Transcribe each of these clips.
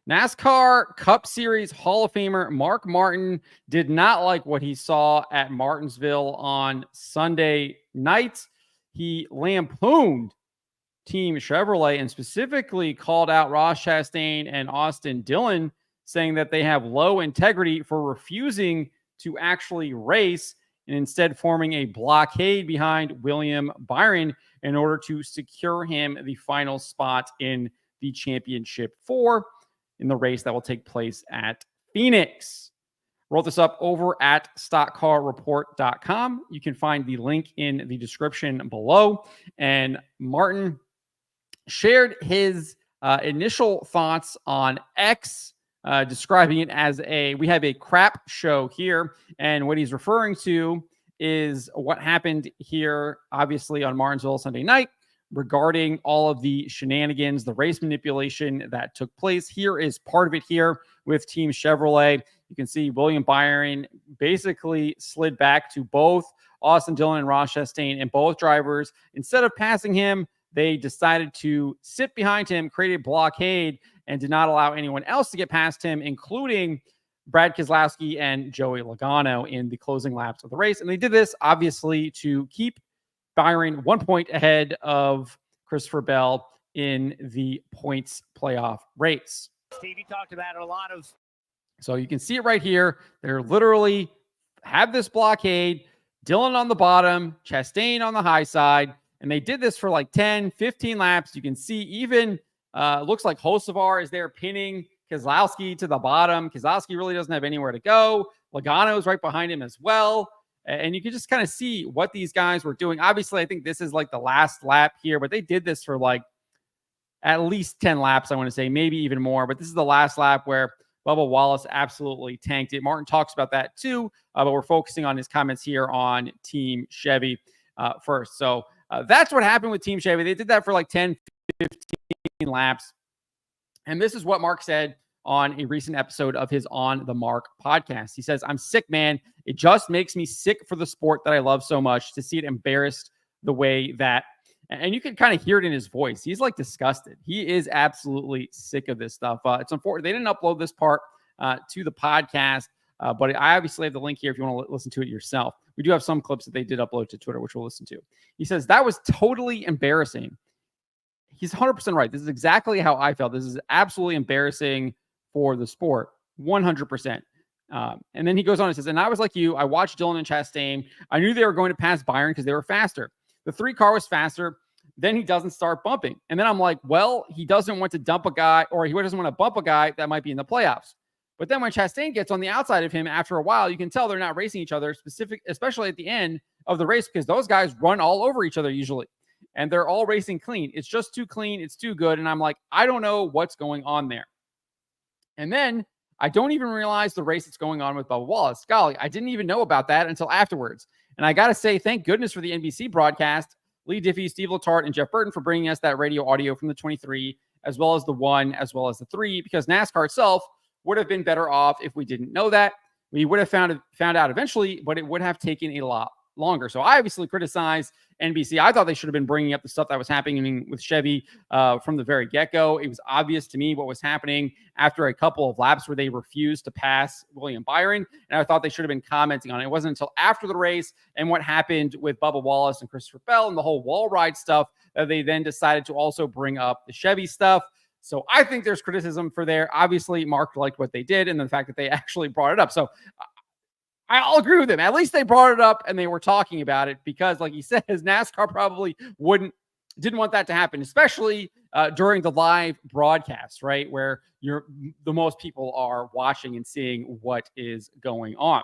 NASCAR Cup Series Hall of Famer Mark Martin did not like what he saw at Martinsville on Sunday night. He lampooned Team Chevrolet and specifically called out Ross Chastain and Austin Dillon, saying that they have low integrity for refusing to actually race and instead forming a blockade behind William Byron in order to secure him the final spot in the championship 4 in the race that will take place at Phoenix. Wrote this up over at stockcarreport.com. You can find the link in the description below. And Martin shared his initial thoughts on X, describing it as we have a crap show here. And what he's referring to is what happened here, obviously, on Martinsville Sunday night, regarding all of the shenanigans, the race manipulation that took place. Here is part of it here with Team Chevrolet. You can see William Byron basically slid back to both Austin Dillon and Ross Chastain, and both drivers, instead of passing him, they decided to sit behind him, create a blockade, and did not allow anyone else to get past him, including Brad Keselowski and Joey Logano in the closing laps of the race. And they did this, obviously, to keep Byron 1 point ahead of Christopher Bell in the points playoff race. Stevie talked about it a lot of. So you can see it right here. They're literally have this blockade, Dillon on the bottom, Chastain on the high side. And they did this for like 10, 15 laps. You can see even looks like Hocevar is there pinning Keselowski to the bottom. Keselowski really doesn't have anywhere to go. Logano's right behind him as well. And you can just kind of see what these guys were doing. Obviously, I think this is like the last lap here, but they did this for like at least 10 laps, I want to say, maybe even more. But this is the last lap where Bubba Wallace absolutely tanked it. Martin talks about that too, but we're focusing on his comments here on Team Chevy first. So that's what happened with Team Chevy. They did that for like 10, 15 laps. And this is what Mark said on a recent episode of his On the Mark podcast. He says, "I'm sick, man. It just makes me sick for the sport that I love so much to see it embarrassed the way that," and you can kind of hear it in his voice. He's like disgusted. He is absolutely sick of this stuff. It's unfortunate they didn't upload this part to the podcast, but I obviously have the link here if you want to listen to it yourself. We do have some clips that they did upload to Twitter, which we'll listen to. He says, "That was totally embarrassing." He's 100% right. This is exactly how I felt. This is absolutely embarrassing for the sport, 100%. And then he goes on and says, "And I was like you. I watched Dillon and Chastain. I knew they were going to pass Byron because they were faster. The 3 car was faster. Then he doesn't start bumping. And then I'm like, well, he doesn't want to dump a guy, or he doesn't want to bump a guy that might be in the playoffs. But then when Chastain gets on the outside of him after a while, you can tell they're not racing each other, especially at the end of the race, because those guys run all over each other usually. And they're all racing clean. It's just too clean. It's too good." And I'm like, I don't know what's going on there. And then I don't even realize the race that's going on with Bubba Wallace. Golly, I didn't even know about that until afterwards. And I got to say, thank goodness for the NBC broadcast, Lee Diffie, Steve Letarte, and Jeff Burton for bringing us that radio audio from the 23, as well as the 1, as well as the 3, because NASCAR itself would have been better off if we didn't know that. We would have found out eventually, but it would have taken a lot longer. So I obviously criticized NBC. I thought they should have been bringing up the stuff that was happening with Chevy from the very get-go. It was obvious to me what was happening after a couple of laps where they refused to pass William Byron, and I thought they should have been commenting on it. It wasn't until after the race and what happened with Bubba Wallace and Christopher Bell and the whole wall ride stuff that they then decided to also bring up the Chevy stuff. So I think there's criticism for there. Obviously, Mark liked what they did and the fact that they actually brought it up. So I'll agree with him. At least they brought it up and they were talking about it, because, like he says, NASCAR probably didn't want that to happen, especially during the live broadcast, right, where the most people are watching and seeing what is going on.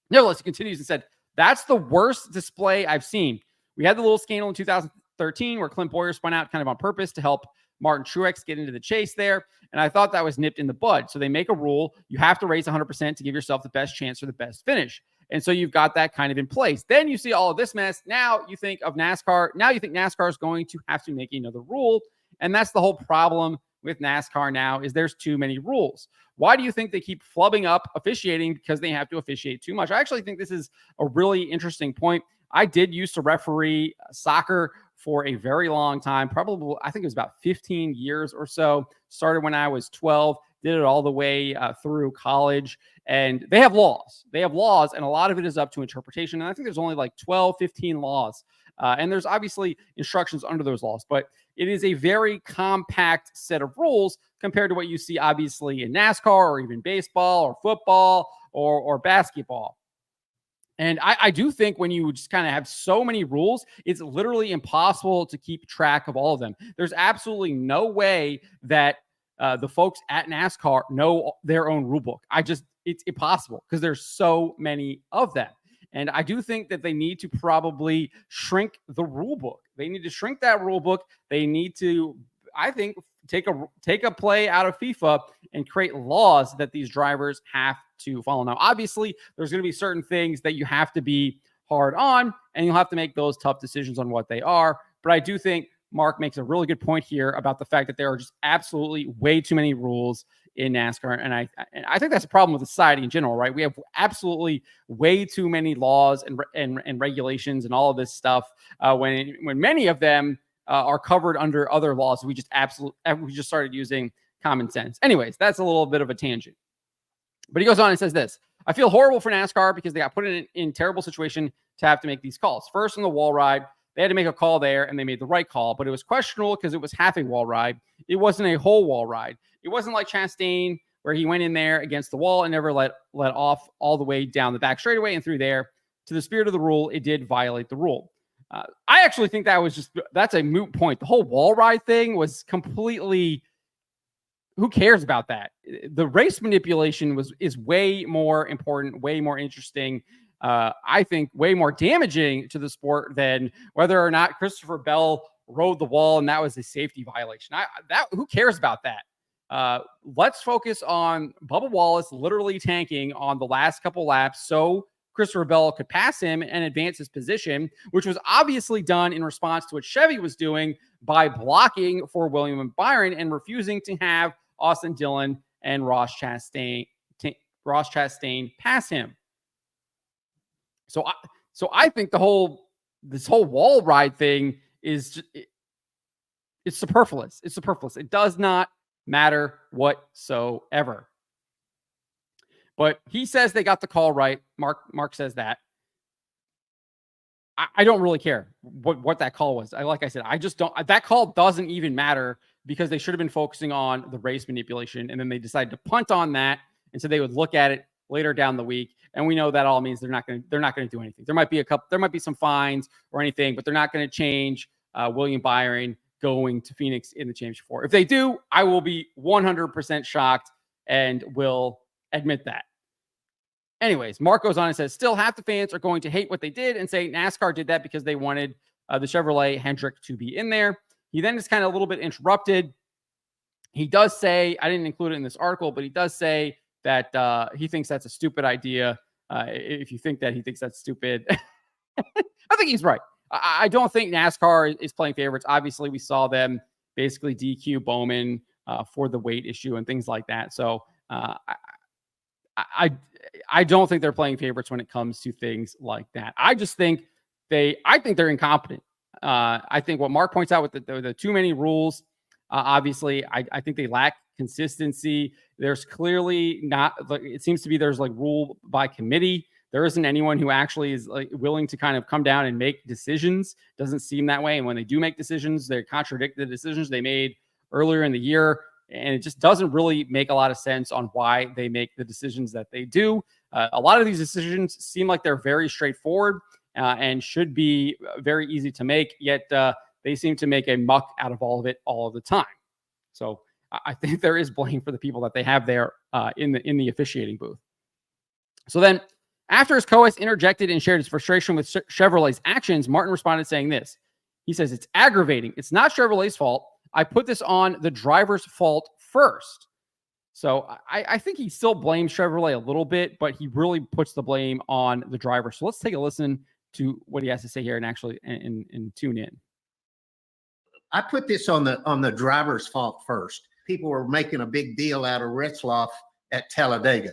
Nevertheless, he continues and said, "That's the worst display I've seen. We had the little scandal in 2013 where Clint Boyer spun out kind of on purpose to help Martin Truex get into the chase there. And I thought that was nipped in the bud. So they make a rule. You have to race 100% to give yourself the best chance for the best finish. And so you've got that kind of in place. Then you see all of this mess. Now you think of NASCAR. Now you think NASCAR is going to have to make another rule. And that's the whole problem with NASCAR now, is there's too many rules. Why do you think they keep flubbing up officiating? Because they have to officiate too much. I actually think this is a really interesting point. I did used to referee soccer for a very long time. Probably, I think it was about 15 years or so. Started when I was 12, did it all the way through college. And they have laws. They have laws, and a lot of it is up to interpretation. And I think there's only like 12, 15 laws. And there's obviously instructions under those laws, but it is a very compact set of rules compared to what you see, obviously, in NASCAR or even baseball or football or basketball. And I do think when you just kind of have so many rules, it's literally impossible to keep track of all of them. There's absolutely no way that the folks at NASCAR know their own rule book. It's impossible because there's so many of them. And I do think that they need to probably shrink the rule book. They need to shrink that rule book. They need to, I think, take a play out of FIFA and create laws that these drivers have to follow. Now, obviously, there's going to be certain things that you have to be hard on, and you'll have to make those tough decisions on what they are. But I do think Mark makes a really good point here about the fact that there are just absolutely way too many rules in NASCAR. And I think that's a problem with society in general, right? We have absolutely way too many laws and regulations and all of this stuff when many of them are covered under other laws. We just started using common sense. Anyways, that's a little bit of a tangent. But he goes on and says this: I feel horrible for NASCAR because they got put in terrible situation to have to make these calls. First, on the wall ride, they had to make a call there, and they made the right call, but it was questionable because it was half a wall ride. It wasn't a whole wall ride. It wasn't like Chastain, where he went in there against the wall and never let off all the way down the back straightaway and through there. To the spirit of the rule, it did violate the rule. I actually think that's a moot point. The whole wall ride thing was completely, who cares about that? The race manipulation is way more important, way more interesting. I think way more damaging to the sport than whether or not Christopher Bell rode the wall and that was a safety violation. Who cares about that? Let's focus on Bubba Wallace literally tanking on the last couple laps so Christopher Bell could pass him and advance his position, which was obviously done in response to what Chevy was doing by blocking for William Byron and refusing to have Austin Dillon and Ross Chastain pass him. So I think this whole wall ride thing is it's superfluous. It's superfluous. It does not matter whatsoever. But he says they got the call right. Mark says that. I don't really care what that call was. Like I said, I just don't. That call doesn't even matter because they should have been focusing on the race manipulation, and then they decided to punt on that, and so they would look at it later down the week. And we know that all means they're not going to do anything. There might be some fines or anything, but they're not going to change William Byron going to Phoenix in the championship 4. If they do, I will be 100% shocked and will admit that. Anyways, Mark goes on and says, still half the fans are going to hate what they did and say NASCAR did that because they wanted the Chevrolet Hendrick to be in there. He then is kind of a little bit interrupted. He does say, I didn't include it in this article, but he does say that he thinks that's a stupid idea. If you think that he thinks that's stupid, I think he's right. I don't think NASCAR is playing favorites. Obviously, we saw them basically DQ Bowman for the weight issue and things like that. So I don't think they're playing favorites when it comes to things like that. I just think I think they're incompetent. I think what Mark points out with the too many rules, obviously, I think they lack consistency. There's clearly not, it seems to be there's like rule by committee. There isn't anyone who actually is like willing to kind of come down and make decisions. Doesn't seem that way. And when they do make decisions, they contradict the decisions they made earlier in the year. And it just doesn't really make a lot of sense on why they make the decisions that they do. A lot of these decisions seem like they're very straightforward and should be very easy to make, yet they seem to make a muck out of all of it all of the time. So I think there is blame for the people that they have there in the officiating booth. So then after his co-host interjected and shared his frustration with Chevrolet's actions, Martin responded saying this. He says, it's aggravating. It's not Chevrolet's fault. I put this on the driver's fault first. So I think he still blames Chevrolet a little bit, but he really puts the blame on the driver. So let's take a listen to what he has to say here and actually and tune in. I put this on the driver's fault first. People were making a big deal out of Retzloff at Talladega.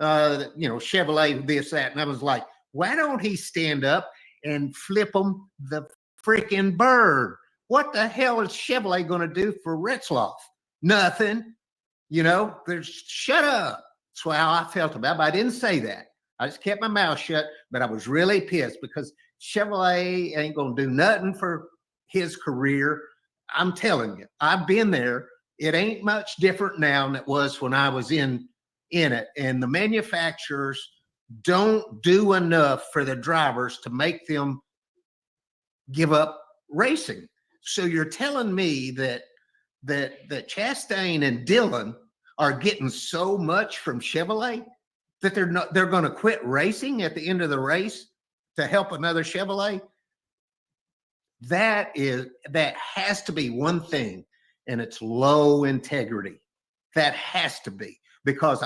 Chevrolet, this, that. And I was like, why don't he stand up and flip them the freaking bird. What the hell is Chevrolet going to do for Retzloff? Nothing. You know, there's shut up. That's how I felt about it. But I didn't say that. I just kept my mouth shut, but I was really pissed because Chevrolet ain't going to do nothing for his career. I'm telling you, I've been there. It ain't much different now than it was when I was in it. And the manufacturers don't do enough for the drivers to make them give up racing. So you're telling me that Chastain and Dillon are getting so much from Chevrolet that they're going to quit racing at the end of the race to help another Chevrolet? That has to be one thing, and it's low integrity. That has to be, because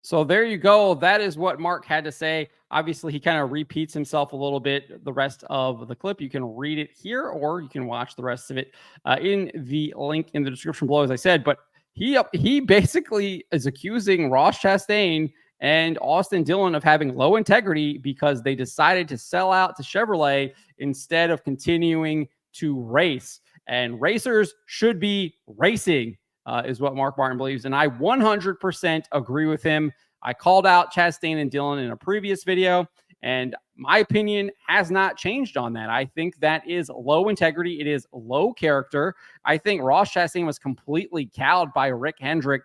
So there you go. That is what Mark had to say. Obviously, he kind of repeats himself a little bit the rest of the clip. You can read it here, or you can watch the rest of it in the link in the description below, as I said. But he basically is accusing Ross Chastain and Austin Dillon of having low integrity because they decided to sell out to Chevrolet instead of continuing to race. And racers should be racing. Is what Mark Martin believes. And I 100% agree with him. I called out Chastain and Dillon in a previous video, and my opinion has not changed on that. I think that is low integrity. It is low character. I think Ross Chastain was completely cowed by Rick Hendrick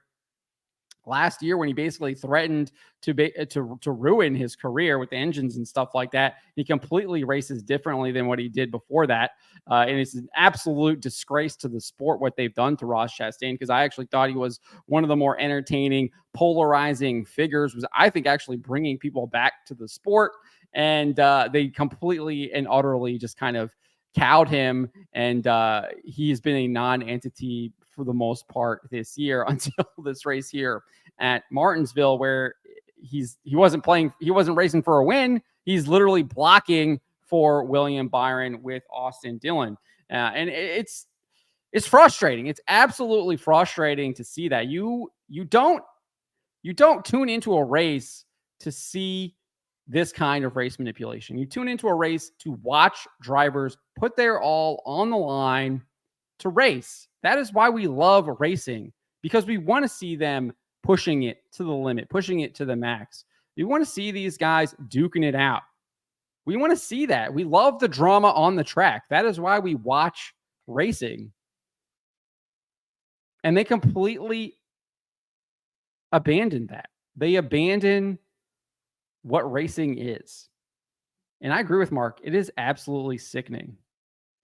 last year when he basically threatened to ruin his career with the engines and stuff like that. He completely races differently than what he did before that. And it's an absolute disgrace to the sport what they've done to Ross Chastain, because I actually thought he was one of the more entertaining, polarizing figures, was I think actually bringing people back to the sport. And they completely and utterly just kind of cowed him. And he's been a non-entity for the most part this year until this race here at Martinsville, where he wasn't racing for a win. He's literally blocking for William Byron with Austin Dillon. And it's frustrating. It's absolutely frustrating to see that you don't tune into a race to see this kind of race manipulation. You tune into a race to watch drivers put their all on the line to race. That is why we love racing, because we want to see them pushing it to the limit, pushing it to the max. We want to see these guys duking it out. We want to see that. We love the drama on the track. That is why we watch racing. And they completely abandoned that. They abandon what racing is. And I agree with Mark. It is absolutely sickening.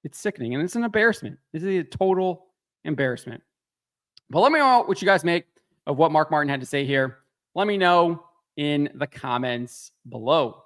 It's sickening, and it's an embarrassment. This is a total embarrassment. But let me know what you guys make of what Mark Martin had to say here. Let me know in the comments below.